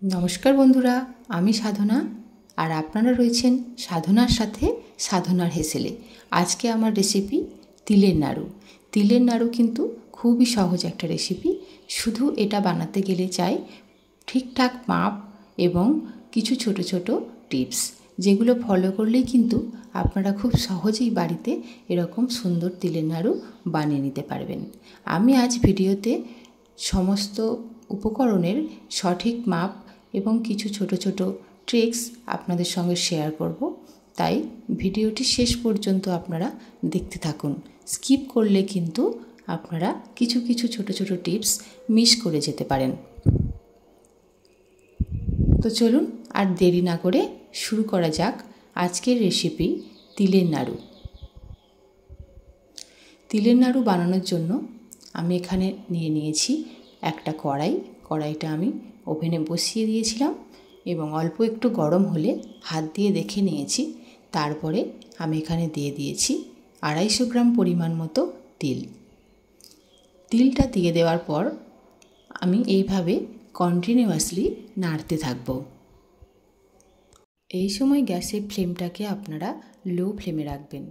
নমস্কার বন্ধুরা, আমি সাধনা আর আপনারা রয়েছেন সাধনার সাথে সাধনার হেসেলে। আজকে আমার রেসিপি তিলের নাড়ু। তিলের নাড়ু কিন্তু খুবই সহজ একটা রেসিপি। শুধু এটা বানাতে গেলে চাই ঠিকঠাক মাপ এবং কিছু ছোট ছোট টিপস, যেগুলো ফলো করলেই কিন্তু আপনারা খুব সহজেই বাড়িতে এরকম সুন্দর তিলের নাড়ু বানিয়ে নিতে পারবেন। আমি আজ ভিডিওতে সমস্ত উপকরণের সঠিক মাপ এবং কিছু ছোট ছোট ট্রিক্স আপনাদের সঙ্গে শেয়ার করব, তাই ভিডিওটি শেষ পর্যন্ত আপনারা দেখতে থাকুন। স্কিপ করলে কিন্তু আপনারা কিছু কিছু ছোট ছোট টিপস মিস করে যেতে পারেন। তো চলুন আর দেরি না করে শুরু করা যাক আজকের রেসিপি তিলের নাড়ু। তিলের নাড়ু বানানোর জন্য আমি এখানে নিয়ে নিয়েছি একটা কড়াইটা আমি ওভেনে বসিয়ে দিয়েছিলাম এবং অল্প একটু গরম হলে হাত দিয়ে দেখে নিয়েছি। তারপরে আমি এখানে দিয়ে দিয়েছি 250 গ্রাম পরিমাণ মতো তিলটা দিয়ে দেওয়ার পর আমি এইভাবে কন্টিনিউয়াসলি নাড়তে থাকব। এই সময় গ্যাসের ফ্লেমটাকে আপনারা লো ফ্লেমে রাখবেন।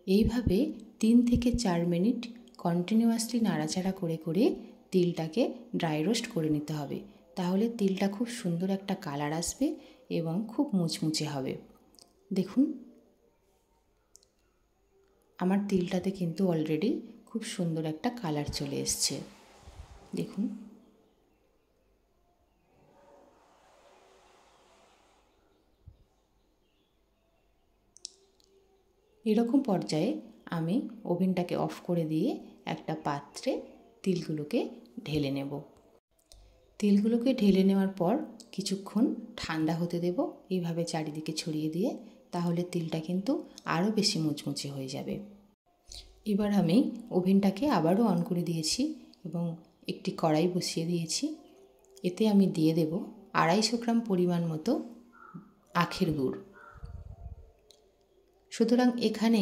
এইভাবে 3 থেকে 4 মিনিট কন্টিনিউয়াসলি নাড়াচাড়া করে করে তিলটাকে ড্রাই রোস্ট করে নিতে হবে। তাহলে তিলটা খুব সুন্দর একটা কালার আসবে এবং খুব মুচমুচে হবে। দেখুন, আমার তিলটাতে কিন্তু অলরেডি খুব সুন্দর একটা কালার চলে এসছে। দেখুন, এরকম পর্যায়ে আমি ওভেনটাকে অফ করে দিয়ে একটা পাত্রে তিলগুলোকে ঢেলে নেব। তিলগুলোকে ঢেলে নেওয়ার পর কিছুক্ষণ ঠান্ডা হতে দেব, এইভাবে চারিদিকে ছড়িয়ে দিয়ে, তাহলে তিলটা কিন্তু আরও বেশি মুচমুচে হয়ে যাবে। এবার আমি ওভেনটাকে আবারও অন করে দিয়েছি এবং একটি কড়াই বসিয়ে দিয়েছি। এতে আমি দিয়ে দেব 250 গ্রাম পরিমাণ মতো আখের গুড়। সুতরাং এখানে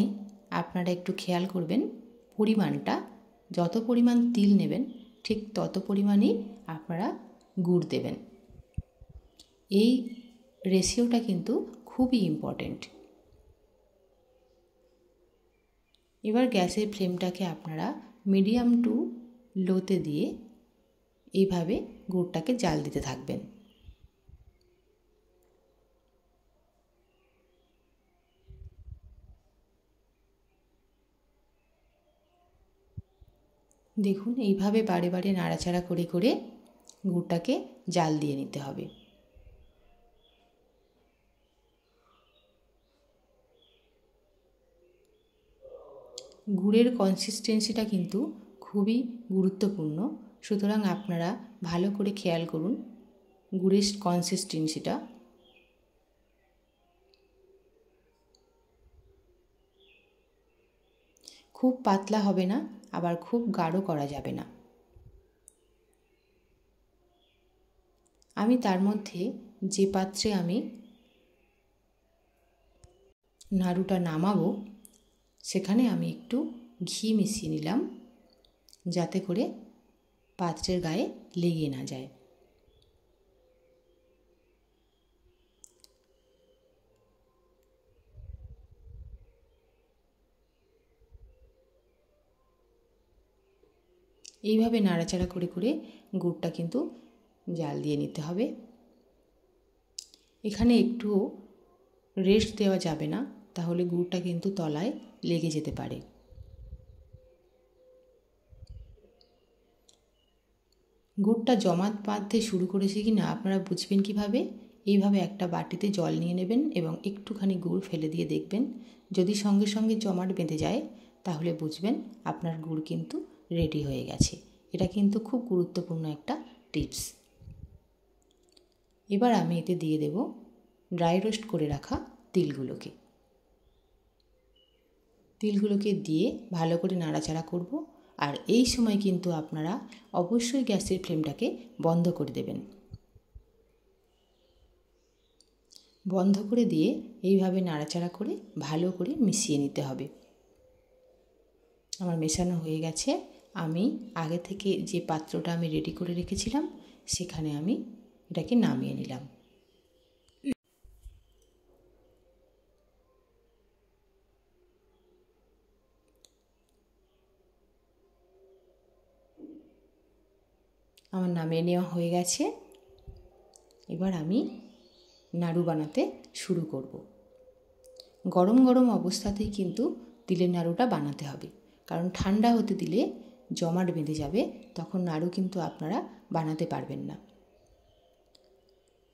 আপনারা একটু খেয়াল করবেন, পরিমাণটা যত পরিমাণ তিল নেবেন ঠিক তত পরিমাণই আপনারা গুড় দেবেন। এই রেশিওটা কিন্তু খুবই ইম্পর্ট্যান্ট। এবার গ্যাসের ফ্লেমটাকে আপনারা মিডিয়াম টু লোতে দিয়ে এইভাবে গুড়টাকে জাল দিতে থাকবেন। দেখুন, এইভাবে বারে বারে নাড়াচাড়া করে করে গুড়টাকে জাল দিয়ে নিতে হবে। গুড়ের কনসিস্টেন্সিটা কিন্তু খুবই গুরুত্বপূর্ণ, সুতরাং আপনারা ভালো করে খেয়াল করুন গুড়ের কনসিস্টেন্সিটা। খুব পাতলা হবে না, আবার খুব গাঢ় করা যাবে না। আমি তার মধ্যে যে পাত্রে আমি নাড়ুটা নামাবো সেখানে আমি একটু ঘি মিশিয়ে নিলাম, যাতে করে পাত্রের গায়ে লেগে না যায়। এইভাবে নাড়াচাড়া করে করে গুড়টা কিন্তু জাল দিয়ে নিতে হবে। এখানে একটুও রেস্ট দেওয়া যাবে না, তাহলে গুড়টা কিন্তু তলায় লেগে যেতে পারে। গুড়টা জমাট বাঁধতে শুরু করেছে কি না আপনারা বুঝবেন কিভাবে? এইভাবে একটা বাটিতে জল নিয়ে নেবেন এবং একটুখানি গুড় ফেলে দিয়ে দেখবেন, যদি সঙ্গে সঙ্গে জমাট বেঁধে যায় তাহলে বুঝবেন আপনার গুড় কিন্তু রেডি হয়ে গেছে। এটা কিন্তু খুব গুরুত্বপূর্ণ একটা টিপস। এবার আমি এতে দিয়ে দেব ড্রাই রোস্ট করে রাখা তিলগুলোকে। তিলগুলোকে দিয়ে ভালো করে নাড়াচাড়া করব। আর এই সময় কিন্তু আপনারা অবশ্যই গ্যাসের ফ্লেমটাকে বন্ধ করে দেবেন। বন্ধ করে দিয়ে এইভাবে নাড়াচাড়া করে ভালো করে মিশিয়ে নিতে হবে। আমার মেশানো হয়ে গেছে। আমি আগে থেকে যে পাত্রটা আমি রেডি করে রেখেছিলাম সেখানে আমি এটাকে নামিয়ে নিলাম। আমার নামিয়ে নেওয়া হয়ে গেছে। এবার আমি নাড়ু বানাতে শুরু করব। গরম গরম অবস্থাতেই কিন্তু তিলের নাড়ুটা বানাতে হবে, কারণ ঠান্ডা হতে দিলে জমাট বেঁধে যাবে, তখন নাড়ু কিন্তু আপনারা বানাতে পারবেন না।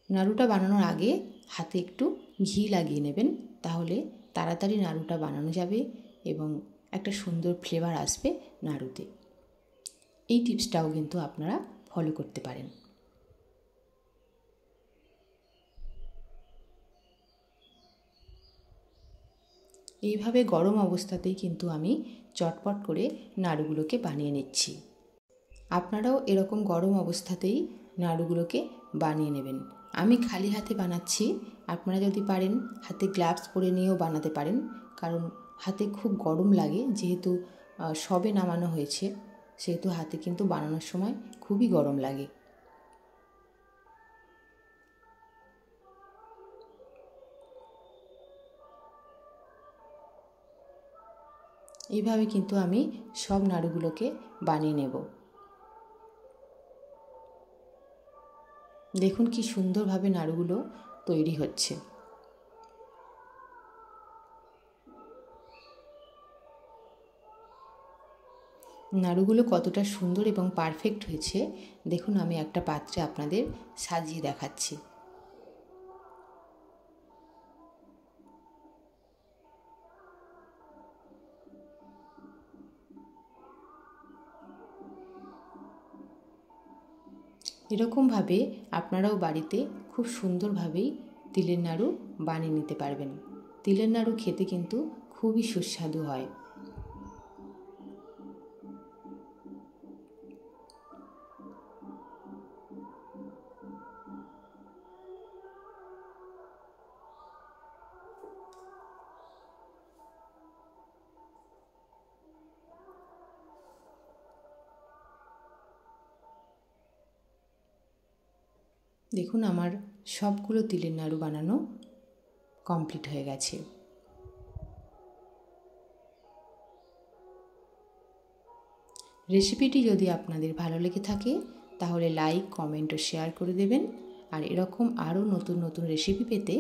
নাড়ুটা বানানোর আগে হাতে একটু ঘি লাগিয়ে নেবেন, তাহলে তাড়াতাড়ি নাড়ুটা বানানো যাবে এবং একটা সুন্দর ফ্লেভার আসবে নাড়ুতে। এই টিপসটাও কিন্তু আপনারা ফলো করতে পারেন। এইভাবে গরম অবস্থাতেই কিন্তু আমি চটপট করে নাড়ুগুলোকে বানিয়ে নিচ্ছি। আপনারাও এরকম গরম অবস্থাতেই নাড়ুগুলোকে বানিয়ে নেবেন। আমি খালি হাতে বানাচ্ছি, আপনারা যদি পারেন হাতে গ্লাভস পরে নিয়েও বানাতে পারেন, কারণ হাতে খুব গরম লাগে, যেহেতু সবে নামানো হয়েছে, সেহেতু হাতে কিন্তু বানানোর সময় খুবই গরম লাগে। এইভাবে কিন্তু আমি সব নাড়ুগুলোকে বানিয়ে নেব। দেখুন কি সুন্দরভাবে নাড়ুগুলো তৈরি হচ্ছে। নাড়ুগুলো কতটা সুন্দর এবং পারফেক্ট হয়েছে দেখুন, আমি একটা পাত্রে আপনাদের সাজিয়ে দেখাচ্ছি। এরকমভাবে আপনারাও বাড়িতে খুব সুন্দরভাবেই তিলের নাড়ু বানিয়ে নিতে পারবেন। তিলের নাড়ু খেতে কিন্তু খুবই সুস্বাদু হয়। দেখুন আমার সবগুলো তিলের নাড়ু বানানো কমপ্লিট হয়ে গেছে। রেসিপিটি যদি আপনাদের ভালো লেগে থাকে তাহলে লাইক, কমেন্ট ও শেয়ার করে দেবেন। আর এরকম আরও নতুন নতুন রেসিপি পেতে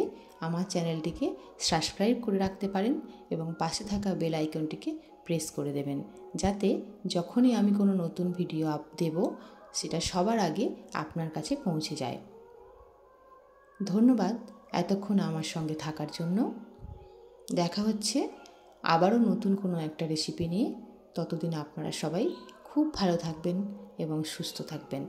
আমার চ্যানেলটিকে সাবস্ক্রাইব করে রাখতে পারেন এবং পাশে থাকা বেল আইকনটিকে প্রেস করে দেবেন, যাতে যখনই আমি কোনো নতুন ভিডিও দেব সেটা সবার আগে আপনার কাছে পৌঁছে যায়। ধন্যবাদ এতক্ষণ আমার সঙ্গে থাকার জন্য। দেখা হচ্ছে আবারও নতুন কোনো একটা রেসিপি নিয়ে। ততদিন আপনারা সবাই খুব ভালো থাকবেন এবং সুস্থ থাকবেন।